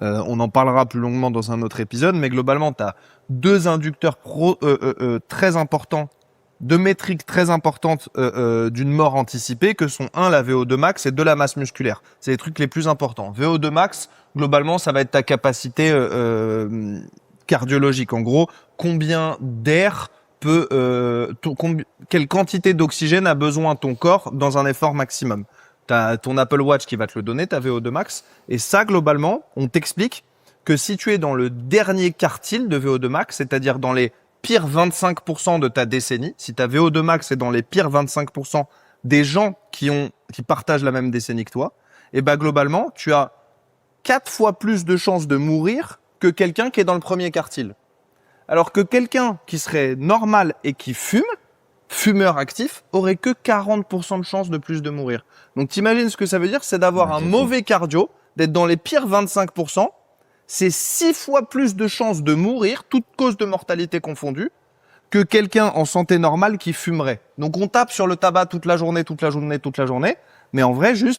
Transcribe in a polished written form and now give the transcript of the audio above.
On en parlera plus longuement dans un autre épisode, mais globalement, tu as deux inducteurs très importants, deux métriques très importantes d'une mort anticipée, que sont la VO2 max et la masse musculaire. C'est les trucs les plus importants. VO2 max, globalement, ça va être ta capacité cardiologique. En gros, combien d'air quelle quantité d'oxygène a besoin ton corps dans un effort maximum. Tu as ton Apple Watch qui va te le donner, ta VO2 max. Et ça, globalement, on t'explique que si tu es dans le dernier quartile de VO2 max, c'est-à-dire dans les pires 25% de ta décennie, si ta VO2 max est dans les pires 25% des gens qui partagent la même décennie que toi, et ben globalement, tu as 4 fois plus de chances de mourir que quelqu'un qui est dans le premier quartile. Alors que quelqu'un qui serait normal et qui fume, fumeur actif, aurait que 40% de chances de plus de mourir. Donc t'imagines ce que ça veut dire, c'est d'avoir un mauvais cardio, d'être dans les pires 25%, c'est 6 fois plus de chances de mourir, toute cause de mortalité confondue, que quelqu'un en santé normale qui fumerait. Donc on tape sur le tabac toute la journée, mais en vrai, juste